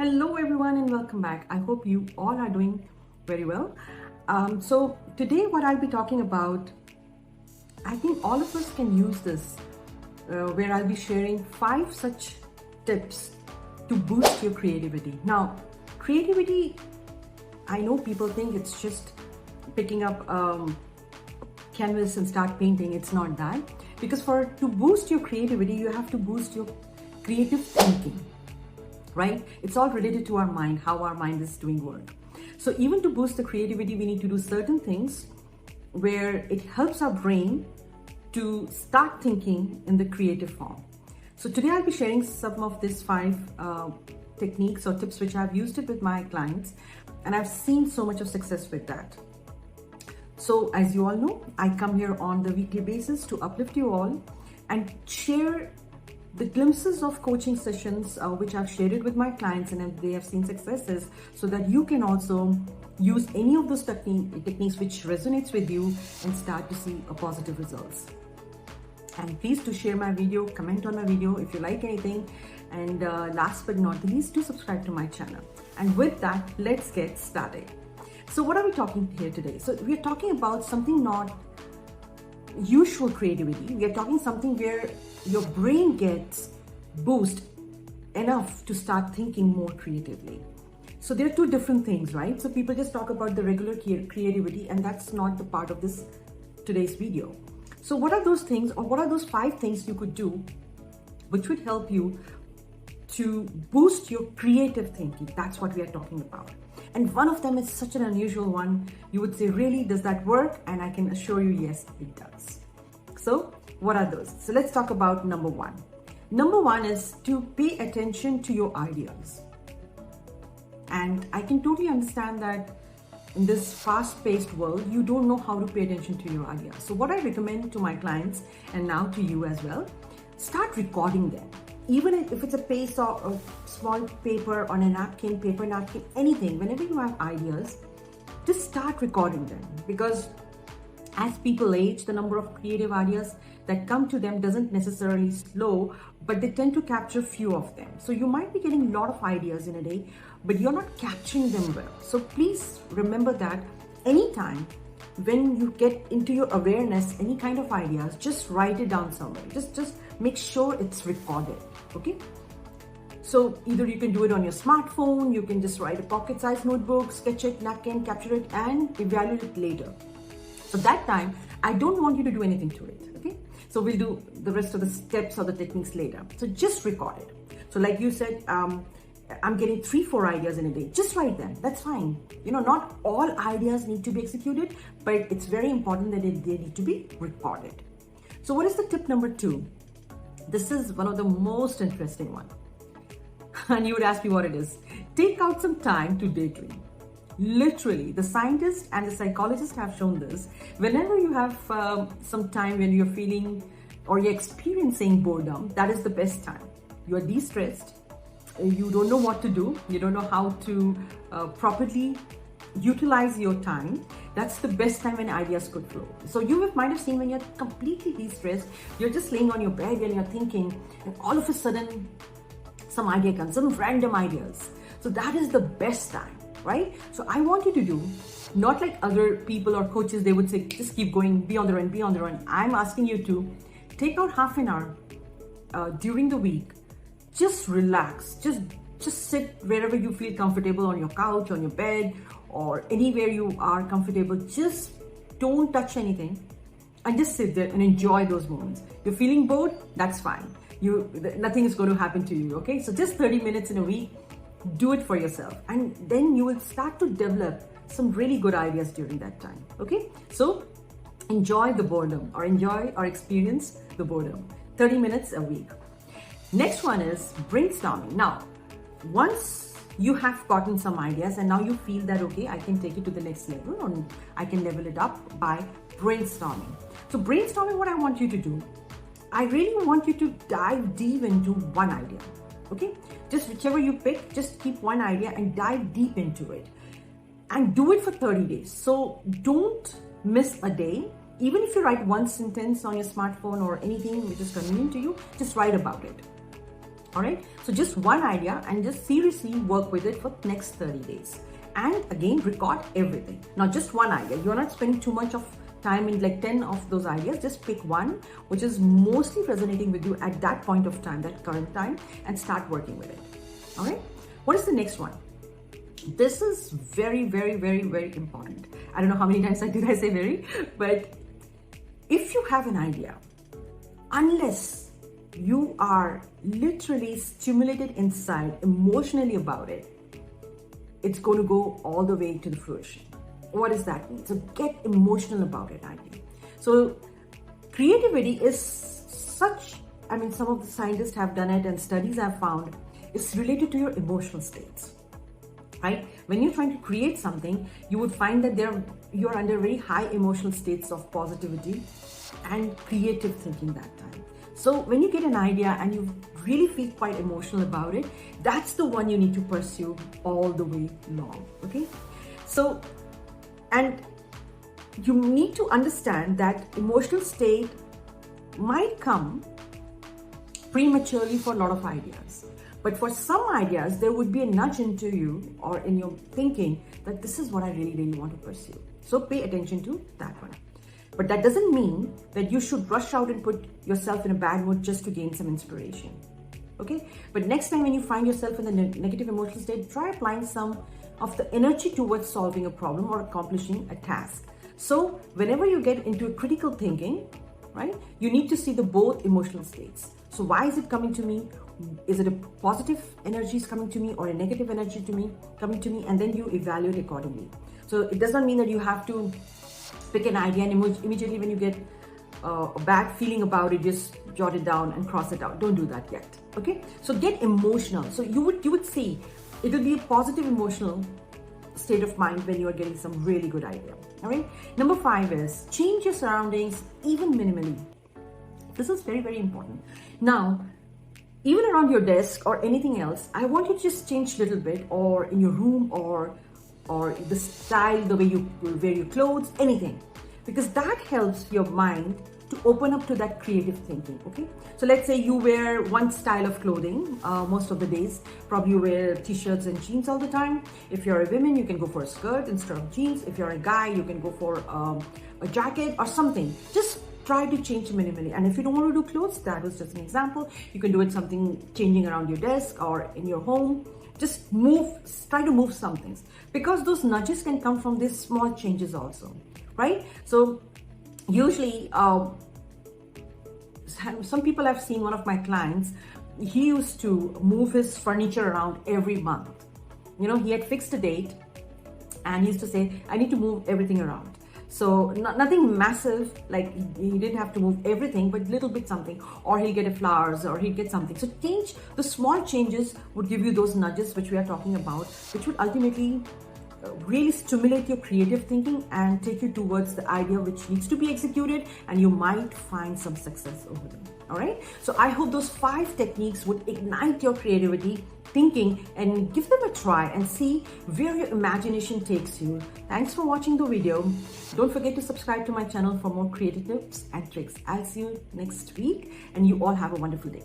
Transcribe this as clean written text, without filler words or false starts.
Hello everyone and welcome back. I hope you all are doing very well. So today what I'll be talking about, I think all of us can use this, where I'll be sharing 5 such tips to boost your creativity. Now, creativity, I know people think it's just picking up canvas and start painting. It's not that, because to boost your creativity, you have to boost your creative thinking. Right? It's all related to our mind, how our mind is doing work. So even to boost the creativity, we need to do certain things where it helps our brain to start thinking in the creative form. So today I'll be sharing some of these 5 techniques or tips which I've used it with my clients, and I've seen so much of success with that. So as you all know, I come here on the weekly basis to uplift you all and share the glimpses of coaching sessions which I've shared it with my clients and they have seen successes, so that you can also use any of those techniques which resonates with you and start to see a positive results. And please do share my video, comment on my video if you like anything, and last but not the least, do subscribe to my channel. And with that, let's get started. So what are we talking here today? So we're talking about something not usual creativity. We are talking something where your brain gets boost enough to start thinking more creatively. So there are 2 different things, right? So people just talk about the regular creativity, and that's not the part of today's video. So what are those things, or what are those 5 things you could do which would help you to boost your creative thinking? That's what we are talking about. And one of them is such an unusual one. You would say, really, does that work? And I can assure you, yes, it does. So what are those? So let's talk about number 1. Number 1 is to pay attention to your ideas. And I can totally understand that in this fast-paced world, you don't know how to pay attention to your ideas. So what I recommend to my clients, and now to you as well, start recording them. Even if it's a piece or a small paper on a napkin, paper napkin, anything, whenever you have ideas, just start recording them. Because as people age, the number of creative ideas that come to them doesn't necessarily slow, but they tend to capture few of them. So you might be getting a lot of ideas in a day, but you're not capturing them well. So please remember that anytime when you get into your awareness, any kind of ideas, just write it down somewhere. Just make sure it's recorded, okay? So either you can do it on your smartphone, you can just write a pocket-sized notebook, sketch it, napkin, capture it, and evaluate it later. So that time, I don't want you to do anything to it, okay? So we'll do the rest of the steps or the techniques later. So just record it. So like you said, I'm getting 3-4 ideas in a day. Just write them. That's fine. You know, not all ideas need to be executed, but it's very important that they need to be recorded. So what is the tip number 2? This is one of the most interesting one. And you would ask me what it is. Take out some time to daydream. Literally, the scientists and the psychologists have shown this. Whenever you have some time when you're feeling or you're experiencing boredom, that is the best time. You are de-stressed. You don't know what to do. You don't know how to properly utilize your time. That's the best time when ideas could flow. So you might have seen when you're completely de-stressed, you're just laying on your bed and you're thinking, and all of a sudden some idea comes, some random ideas. So that is the best time, right? So I want you to do, not like other people or coaches, they would say, just keep going, be on the run, be on the run. I'm asking you to take out half an hour during the week. Just relax, just sit wherever you feel comfortable, on your couch, on your bed, or anywhere you are comfortable. Just don't touch anything and just sit there and enjoy those moments. You're feeling bored, that's fine. Nothing is going to happen to you, okay? So just 30 minutes in a week, do it for yourself. And then you will start to develop some really good ideas during that time, okay? So enjoy the boredom, or enjoy or experience the boredom. 30 minutes a week. Next one is brainstorming. Now, once you have gotten some ideas and now you feel that, okay, I can take it to the next level, or I can level it up by brainstorming. So brainstorming, what I want you to do, I really want you to dive deep into one idea, okay? Just whichever you pick, just keep one idea and dive deep into it. And do it for 30 days. So don't miss a day. Even if you write one sentence on your smartphone or anything which is convenient to you, just write about it. All right, so just one idea and just seriously work with it for the next 30 days. And again, record everything, not just one idea. You're not spending too much of time in like 10 of those ideas. Just pick one which is mostly resonating with you at that point of time, that current time, and start working with it. All right, what is the next one? This is very, very, very, very important. I don't know how many times did I say very, but if you have an idea, unless you are literally stimulated inside emotionally about it, it's going to go all the way to the fruition. What does that mean? So get emotional about it, I think. So creativity is such, I mean, some of the scientists have done it and studies have found it's related to your emotional states. Right? When you're trying to create something, you would find that you're under very high emotional states of positivity and creative thinking that time. So when you get an idea and you really feel quite emotional about it, that's the one you need to pursue all the way long. Okay? So, and you need to understand that emotional state might come prematurely for a lot of ideas. But for some ideas, there would be a nudge into you or in your thinking that this is what I really, really want to pursue. So pay attention to that one. But that doesn't mean that you should rush out and put yourself in a bad mood just to gain some inspiration. Okay? But next time when you find yourself in the negative emotional state, try applying some of the energy towards solving a problem or accomplishing a task. So whenever you get into a critical thinking, right, you need to see the both emotional states. So why is it coming to me? Is it a positive energy is coming to me or a negative energy coming to me? And then you evaluate accordingly. So it does not mean that you have to pick an idea and immediately when you get a bad feeling about it, just jot it down and cross it out. Don't do that yet. Okay? So get emotional. So you would see it will be a positive emotional state of mind when you are getting some really good idea. All right? Number 5 is change your surroundings even minimally. This is very, very important. Now, even around your desk or anything else, I want you to just change a little bit, or in your room, or the style, the way you wear your clothes, anything, because that helps your mind to open up to that creative thinking. Okay, so let's say you wear one style of clothing most of the days. Probably you wear t-shirts and jeans all the time. If you're a woman, you can go for a skirt instead of jeans. If you're a guy, you can go for a jacket or something. Just try to change minimally. And if you don't want to do clothes, that was just an example. You can do it something changing around your desk or in your home. Just try to move some things, because those nudges can come from these small changes also, right? So usually some people I've seen, one of my clients, he used to move his furniture around every month. You know, he had fixed a date and he used to say, I need to move everything around. So nothing massive, like he didn't have to move everything, but little bit something, or he'll get a flowers or he'll get something. So the small changes would give you those nudges which we are talking about, which would ultimately really stimulate your creative thinking and take you towards the idea which needs to be executed, and you might find some success over them. All right. So I hope those 5 techniques would ignite your creativity thinking and give them a try and see where your imagination takes you. Thanks for watching the video. Don't forget to subscribe to my channel for more creative tips and tricks. I'll see you next week, and you all have a wonderful day.